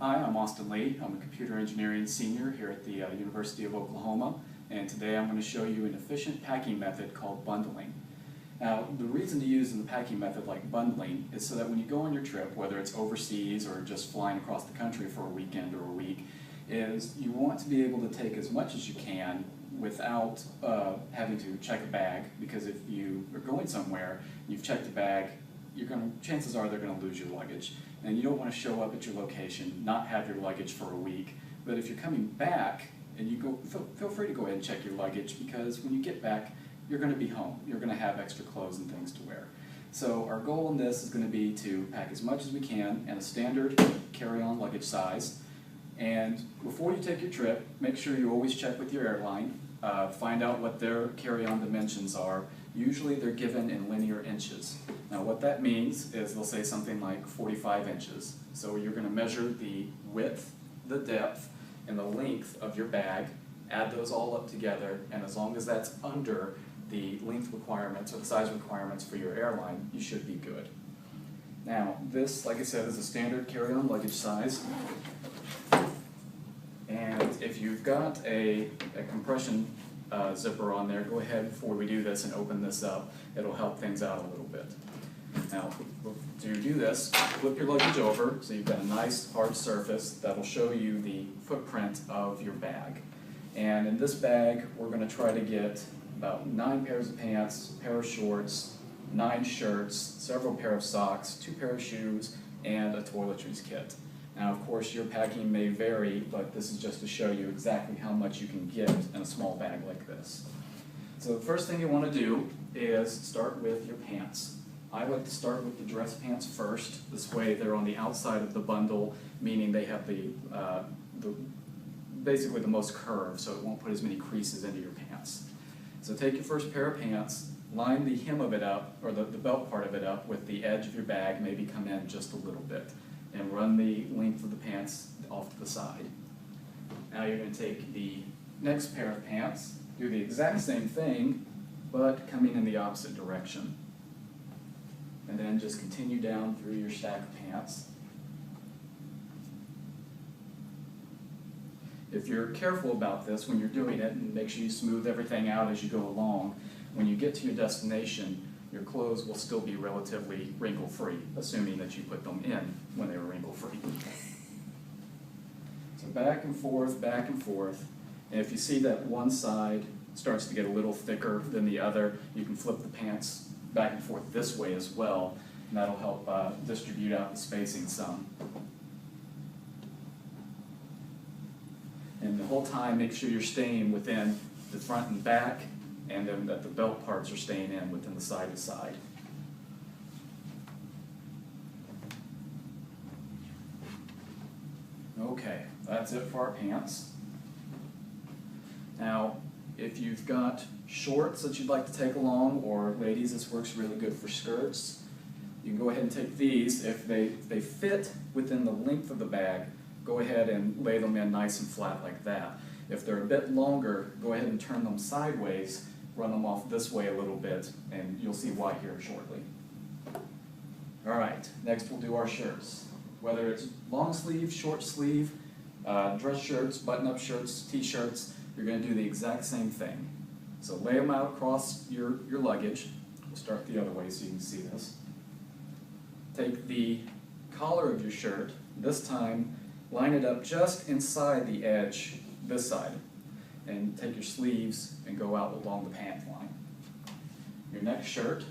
Hi, I'm Austin Lee. I'm a computer engineering senior here at the University of Oklahoma, and today I'm going to show you an efficient packing method called bundling. Now, the reason to use in the packing method like bundling is so that when you go on your trip, whether it's overseas or just flying across the country for a weekend or a week, is you want to be able to take as much as you can without having to check a bag, because if you are going somewhere, you've checked a bag, chances are they're going to lose your luggage, and you don't want to show up at your location, not have your luggage for a week. But if you're coming back, and you go, feel free to go ahead and check your luggage, because when you get back, you're going to be home. You're going to have extra clothes and things to wear. So our goal in this is going to be to pack as much as we can in a standard carry-on luggage size. And before you take your trip, make sure you always check with your airline, find out what their carry-on dimensions are. Usually they're given in linear inches. Now what that means is they'll say something like 45 inches. So you're going to measure the width, the depth, and the length of your bag, add those all up together, and as long as that's under the length requirements or the size requirements for your airline, you should be good. Now this, like I said, is a standard carry-on luggage size. And if you've got a compression zipper on there, go ahead before we do this and open this up. It'll help things out a little bit. Now, to do this, flip your luggage over so you've got a nice hard surface that'll show you the footprint of your bag. And in this bag, we're going to try to get about 9 pairs of pants, a pair of shorts, 9 shirts, several pair of socks, 2 pair of shoes, and a toiletries kit. Now, of course, your packing may vary, but this is just to show you exactly how much you can get in a small bag like this. So the first thing you want to do is start with your pants. I like to start with the dress pants first. This way they're on the outside of the bundle, meaning they have basically the most curve, so it won't put as many creases into your pants. So take your first pair of pants, line the hem of it up, or the belt part of it up with the edge of your bag, maybe come in just a little bit, and run the length of the pants off to the side. Now you're going to take the next pair of pants, do the exact same thing, but coming in the opposite direction. And then just continue down through your stack of pants. If you're careful about this when you're doing it, and make sure you smooth everything out as you go along, when you get to your destination, your clothes will still be relatively wrinkle-free, assuming that you put them in when they were wrinkle-free. So back and forth, and if you see that one side starts to get a little thicker than the other, you can flip the pants back and forth this way as well, and that'll help distribute out the spacing some. And the whole time, make sure you're staying within the front and back, and then that the belt parts are staying in within the side to side. Okay, that's it for our pants. Now, if you've got shorts that you'd like to take along, or ladies, this works really good for skirts, you can go ahead and take these. If they fit within the length of the bag, go ahead and lay them in nice and flat like that. If they're a bit longer, go ahead and turn them sideways, run them off this way a little bit, and you'll see why here shortly. Alright, next we'll do our shirts. Whether it's long sleeve, short sleeve, dress shirts, button-up shirts, t-shirts, you're going to do the exact same thing. So lay them out across your luggage. We'll start the other way so you can see this. Take the collar of your shirt, this time line it up just inside the edge, this side, and take your sleeves and go out along the pant line. Your next shirt,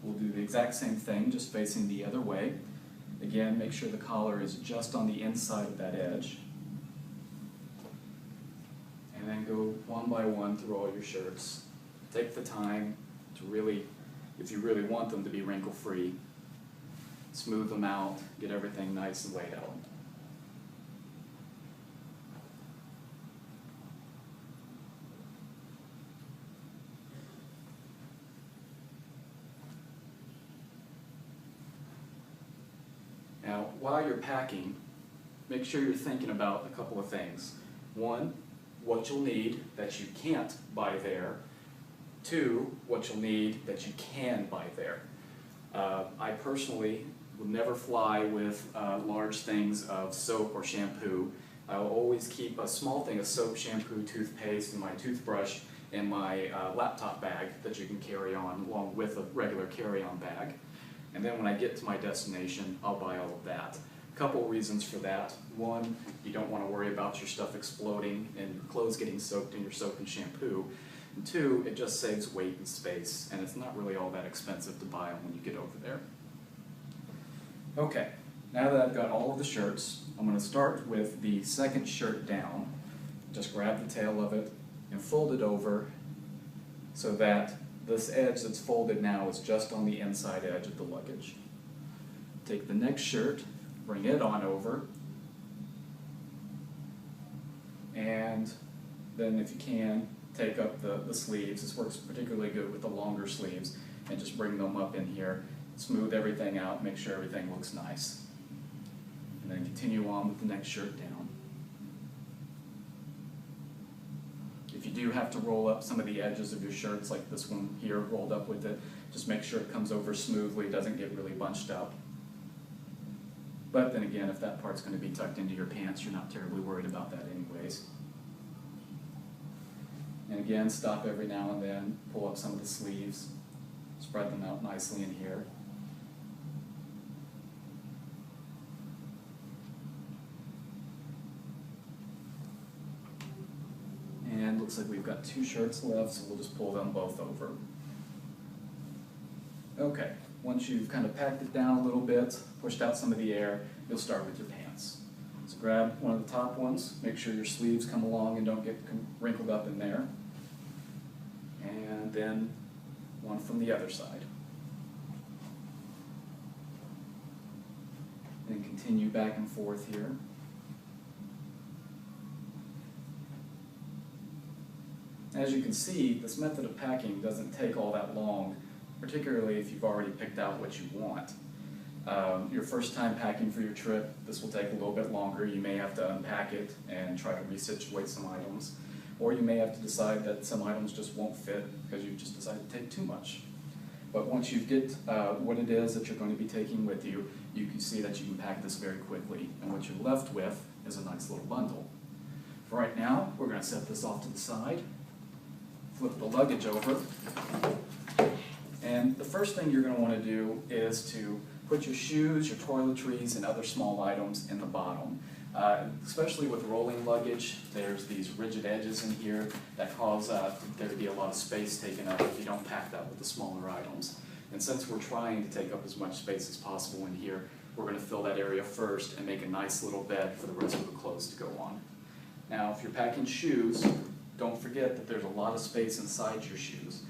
we'll do the exact same thing, just facing the other way. Again, make sure the collar is just on the inside of that edge. And then go one by one through all your shirts. Take the time to really, if you really want them to be wrinkle-free, smooth them out, get everything nice and laid out. Now, while you're packing, make sure you're thinking about a couple of things. One, what you'll need that you can't buy there. 2, what you'll need that you can buy there. I personally will never fly with large things of soap or shampoo. I will always keep a small thing of soap, shampoo, toothpaste, and my toothbrush in my laptop bag that you can carry on along with a regular carry-on bag. And then when I get to my destination, I'll buy all of that. A couple reasons for that. One, you don't want to worry about your stuff exploding and your clothes getting soaked in your soap and shampoo. And two, it just saves weight and space, and it's not really all that expensive to buy them when you get over there. Okay, now that I've got all of the shirts, I'm going to start with the second shirt down. Just grab the tail of it and fold it over so that this edge that's folded now is just on the inside edge of the luggage. Take the next shirt, bring it on over, and then if you can, take up the sleeves. This works particularly good with the longer sleeves, and just bring them up in here, smooth everything out, make sure everything looks nice. And then continue on with the next shirt down. If you do have to roll up some of the edges of your shirts, like this one here rolled up with it, just make sure it comes over smoothly, doesn't get really bunched up. But then again, if that part's going to be tucked into your pants, you're not terribly worried about that anyways. And again, stop every now and then, pull up some of the sleeves, spread them out nicely in here. And looks like we've got two shirts left, so we'll just pull them both over. Okay, once you've kind of packed it down a little bit, pushed out some of the air, you'll start with your pants. So grab one of the top ones, make sure your sleeves come along and don't get wrinkled up in there. And then one from the other side. And continue back and forth here. As you can see, this method of packing doesn't take all that long, particularly if you've already picked out what you want. Your first time packing for your trip, this will take a little bit longer. You may have to unpack it and try to resituate some items, or you may have to decide that some items just won't fit because you've just decided to take too much. But once you get what it is that you're going to be taking with you, you can see that you can pack this very quickly, and what you're left with is a nice little bundle. For right now, we're going to set this off to the side. Flip the luggage over, and the first thing you're going to want to do is to put your shoes, your toiletries, and other small items in the bottom. Especially with rolling luggage, there's these rigid edges in here that cause there to be a lot of space taken up if you don't pack that with the smaller items. And since we're trying to take up as much space as possible in here, we're going to fill that area first and make a nice little bed for the rest of the clothes to go on. Now, if you're packing shoes, don't forget that there's a lot of space inside your shoes.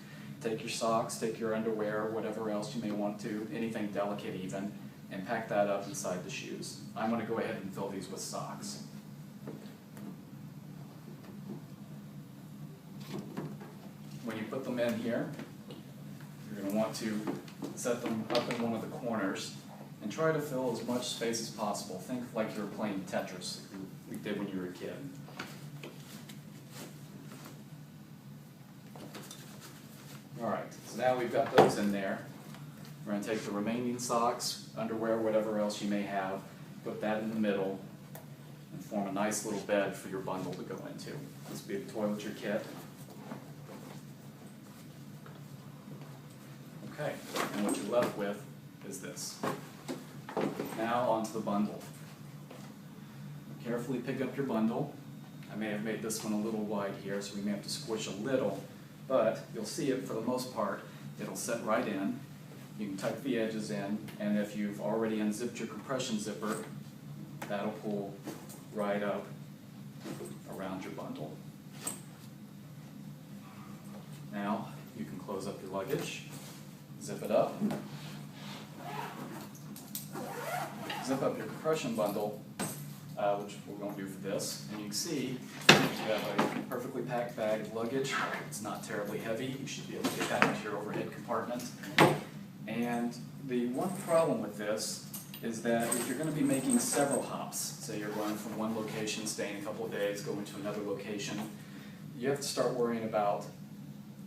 Take your socks, take your underwear, whatever else you may want to, anything delicate even, and pack that up inside the shoes. I'm going to go ahead and fill these with socks. When you put them in here, you're going to want to set them up in one of the corners and try to fill as much space as possible. Think like you're playing Tetris, like you did when you were a kid. Alright, so now we've got those in there. We're going to take the remaining socks, underwear, whatever else you may have, put that in the middle, and form a nice little bed for your bundle to go into. This will be the toiletry kit. Okay, and what you're left with is this. Now onto the bundle. Carefully pick up your bundle. I may have made this one a little wide here, so we may have to squish a little. But you'll see it for the most part, it'll set right in. You can tuck the edges in, and if you've already unzipped your compression zipper, that'll pull right up around your bundle. Now you can close up your luggage, zip it up, zip up your compression bundle, which we're going to do for this, and you can see you have a perfectly packed bag of luggage. It's not terribly heavy. You should be able to get that into your overhead compartment. And the one problem with this is that if you're going to be making several hops, say you're going from one location, staying a couple of days, going to another location, you have to start worrying about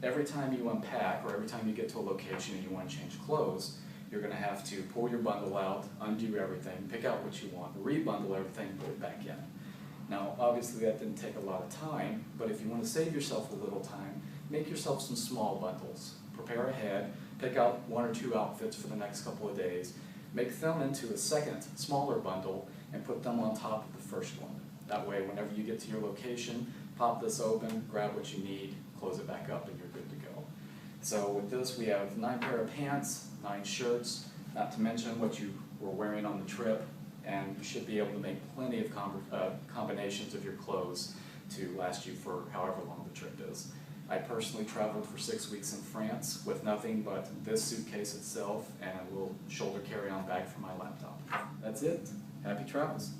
every time you unpack or every time you get to a location and you want to change clothes, you're going to have to pull your bundle out, undo everything, pick out what you want, rebundle everything, and put it back in. Now, obviously that didn't take a lot of time, but if you want to save yourself a little time, make yourself some small bundles. Prepare ahead, pick out 1 or 2 outfits for the next couple of days, make them into a second, smaller bundle, and put them on top of the first one. That way, whenever you get to your location, pop this open, grab what you need, close it back up, and you're good to go. So with this, we have 9 pair of pants, 9 shirts, not to mention what you were wearing on the trip, and you should be able to make plenty of combinations of your clothes to last you for however long the trip is. I personally traveled for 6 weeks in France with nothing but this suitcase itself and a little shoulder carry-on bag for my laptop. That's it. Happy travels.